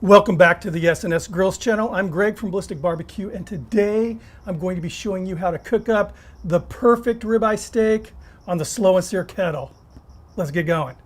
Welcome back to the SnS Grills channel. I'm Greg from Ballistic Barbecue, and today I'm going to be showing you how to cook up the perfect ribeye steak on the slow and sear kettle. Let's get going.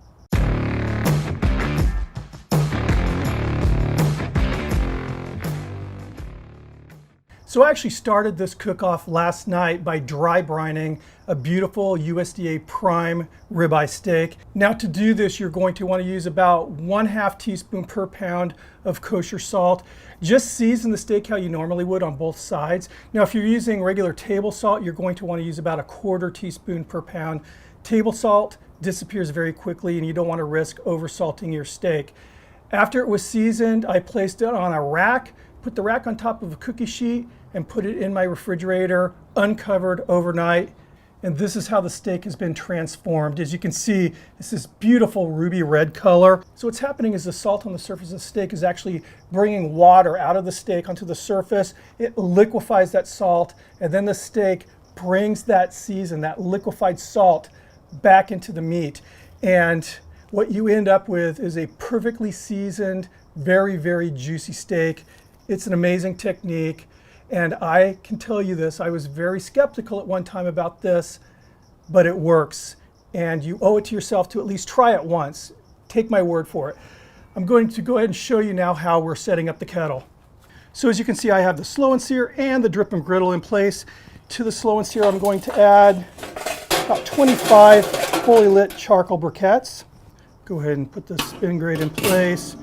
So I actually started this cook-off last night by dry brining a beautiful USDA prime ribeye steak. Now to do this, you're going to want to use about 1/2 teaspoon per pound of kosher salt. Just season the steak how you normally would on both sides. Now if you're using regular table salt, you're going to want to use about 1/4 teaspoon per pound. Table salt disappears very quickly and you don't want to risk over salting your steak. After it was seasoned, I placed it on a rack, put the rack on top of a cookie sheet, and put it in my refrigerator, uncovered overnight. And this is how the steak has been transformed. As you can see, it's this beautiful ruby red color. So what's happening is the salt on the surface of the steak is actually bringing water out of the steak onto the surface. It liquefies that salt, and then the steak brings that season, that liquefied salt, back into the meat. And what you end up with is a perfectly seasoned, very, very juicy steak. It's an amazing technique. And I can tell you this, I was very skeptical at one time about this, but it works. And you owe it to yourself to at least try it once. Take my word for it. I'm going to go ahead and show you now how we're setting up the kettle. So as you can see, I have the slow and sear and the drip and griddle in place. To the slow and sear, I'm going to add about 25 fully lit charcoal briquettes. Go ahead and put the spin grate in place.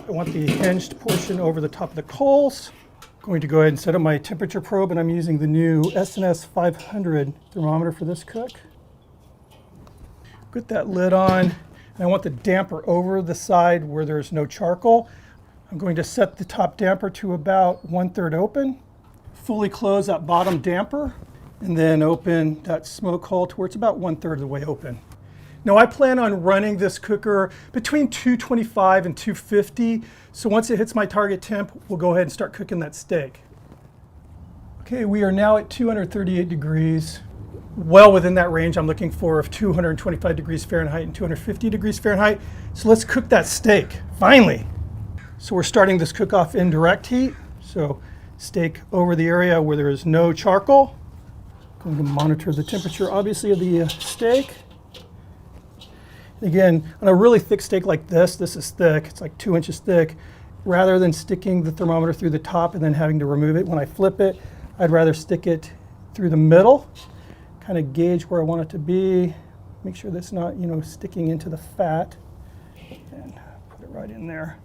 I want the hinged portion over the top of the coals. Going to go ahead and set up my temperature probe, and I'm using the new SnS 500 thermometer for this cook. Put that lid on, and I want the damper over the side where there's no charcoal. I'm going to set the top damper to about 1/3 open, fully close that bottom damper, and then open that smoke hole to where it's about 1/3 of the way open. Now I plan on running this cooker between 225 and 250. So once it hits my target temp, we'll go ahead and start cooking that steak. Okay, we are now at 238 degrees, well within that range I'm looking for of 225 degrees Fahrenheit and 250 degrees Fahrenheit. So let's cook that steak, finally. So we're starting this cook off in direct heat. So steak over the area where there is no charcoal. Going to monitor the temperature, obviously, of the steak. Again, on a really thick steak like this is thick, it's like 2 inches thick. Rather than sticking the thermometer through the top and then having to remove it when I flip it, I'd rather stick it through the middle, kind of gauge where I want it to be, make sure that's not, sticking into the fat, and put it right in there.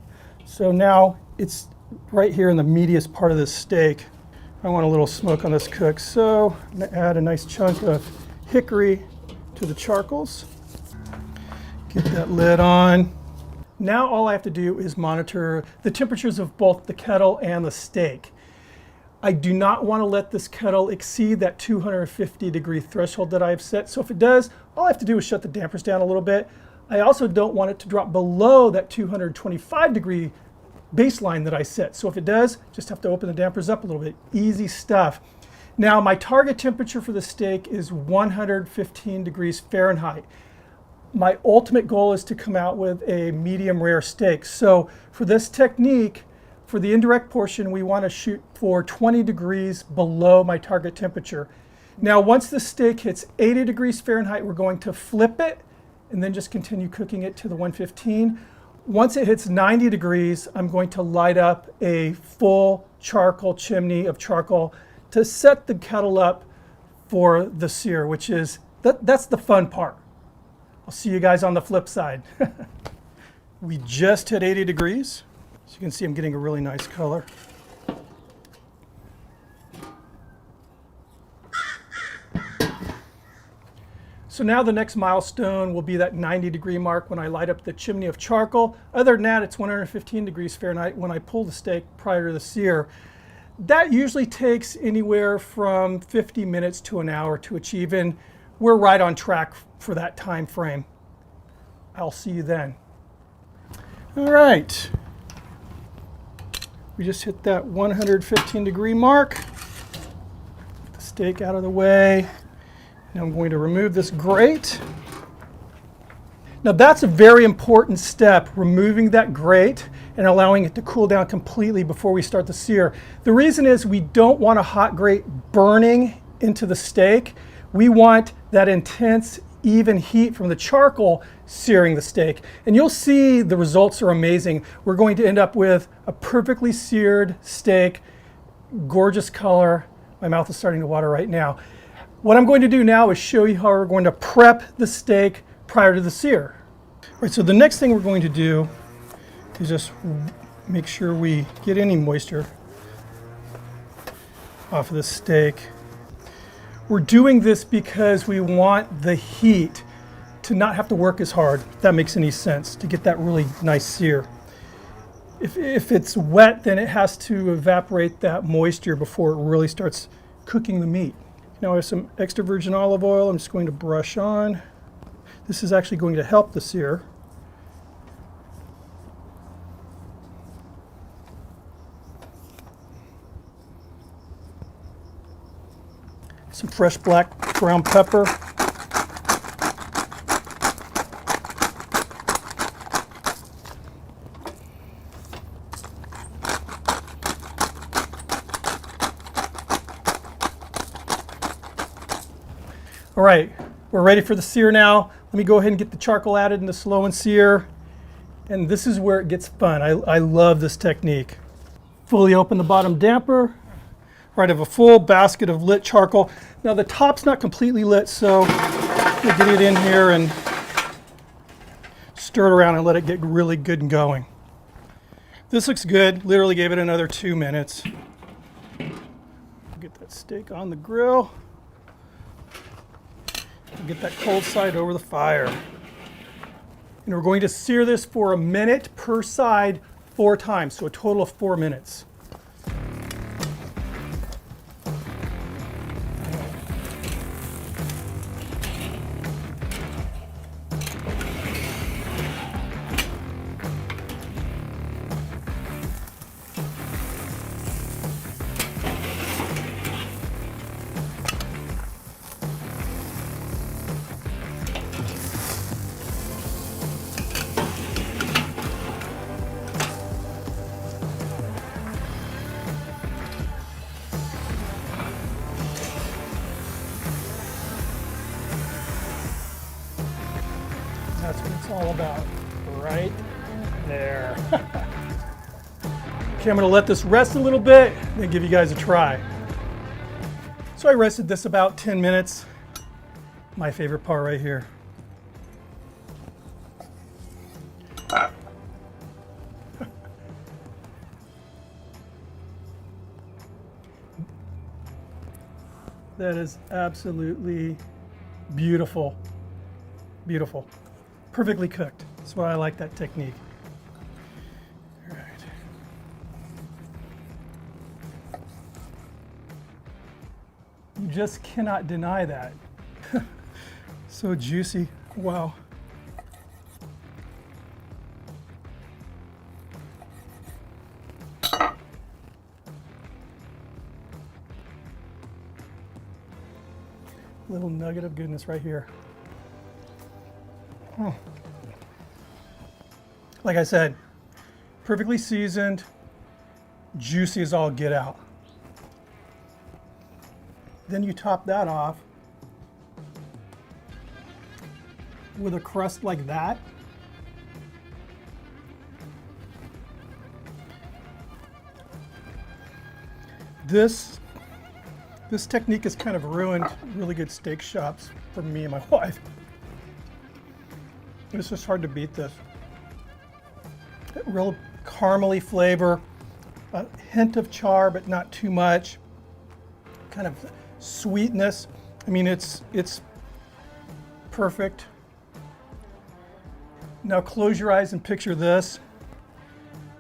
So now it's right here in the meatiest part of this steak. I want a little smoke on this cook, so I'm gonna add a nice chunk of hickory to the charcoals. Get that lid on. Now all I have to do is monitor the temperatures of both the kettle and the steak. I do not want to let this kettle exceed that 250 degree threshold that I've set. So if it does, all I have to do is shut the dampers down a little bit. I also don't want it to drop below that 225 degree baseline that I set. So if it does, just have to open the dampers up a little bit. Easy stuff. Now my target temperature for the steak is 115 degrees Fahrenheit. My ultimate goal is to come out with a medium rare steak. So for this technique, for the indirect portion, we want to shoot for 20 degrees below my target temperature. Now, once the steak hits 80 degrees Fahrenheit, we're going to flip it and then just continue cooking it to the 115. Once it hits 90 degrees, I'm going to light up a full charcoal chimney of charcoal to set the kettle up for the sear, which is, that's the fun part. I'll see you guys on the flip side. We just hit 80 degrees. As you can see, I'm getting a really nice color. So now the next milestone will be that 90 degree mark when I light up the chimney of charcoal. Other than that, it's 115 degrees Fahrenheit when I pull the steak prior to the sear. That usually takes anywhere from 50 minutes to an hour to achieve, and we're right on track for that time frame. I'll see you then. All right. We just hit that 115 degree mark. Get the steak out of the way. Now I'm going to remove this grate. Now that's a very important step, removing that grate. and allowing it to cool down completely before we start the sear. The reason is we don't want a hot grate burning into the steak. We want that intense, even heat from the charcoal searing the steak. And you'll see the results are amazing. We're going to end up with a perfectly seared steak, gorgeous color. My mouth is starting to water right now. What I'm going to do now is show you how we're going to prep the steak prior to the sear. All right, so the next thing we're going to do is just make sure we get any moisture off of the steak. We're doing this because we want the heat to not have to work as hard, if that makes any sense, to get that really nice sear. If it's wet, then it has to evaporate that moisture before it really starts cooking the meat. Now I have some extra virgin olive oil I'm just going to brush on. This is actually going to help the sear. Some fresh black ground pepper. All right, we're ready for the sear now. Let me go ahead and get the charcoal added in the slow and sear. And this is where it gets fun. I love this technique. Fully open the bottom damper. Right, I have a full basket of lit charcoal. Now the top's not completely lit, so we'll get it in here and stir it around and let it get really good and going. This looks good. Literally gave it another 2 minutes. Get that steak on the grill. Get that cold side over the fire. And we're going to sear this for 1 minute per side 4 times, so a total of 4 minutes. That's what it's all about, right there. Okay, I'm gonna let this rest a little bit, then give you guys a try. So I rested this about 10 minutes. My favorite part right here. That is absolutely beautiful. Beautiful. Perfectly cooked. That's why I like that technique. All right. You just cannot deny that. So juicy. Wow. Little nugget of goodness right here. Oh. Like I said, perfectly seasoned, juicy as all get out. Then you top that off with a crust like that. This technique has kind of ruined really good steak shops for me and my wife. It's just hard to beat this. Real caramely flavor, a hint of char, but not too much. Kind of sweetness. I mean, it's perfect. Now close your eyes and picture this.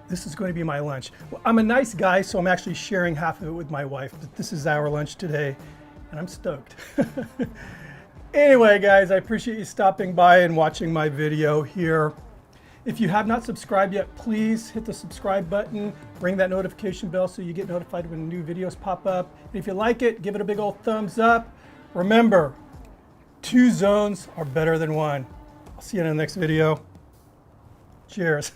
This is going to be my lunch. Well, I'm a nice guy, so I'm actually sharing half of it with my wife, but this is our lunch today, and I'm stoked. Anyway, guys, I appreciate you stopping by and watching my video here. If you have not subscribed yet, please hit the subscribe button, ring that notification bell so you get notified when new videos pop up. And if you like it, give it a big old thumbs up. Remember, 2 zones are better than 1. I'll see you in the next video. Cheers.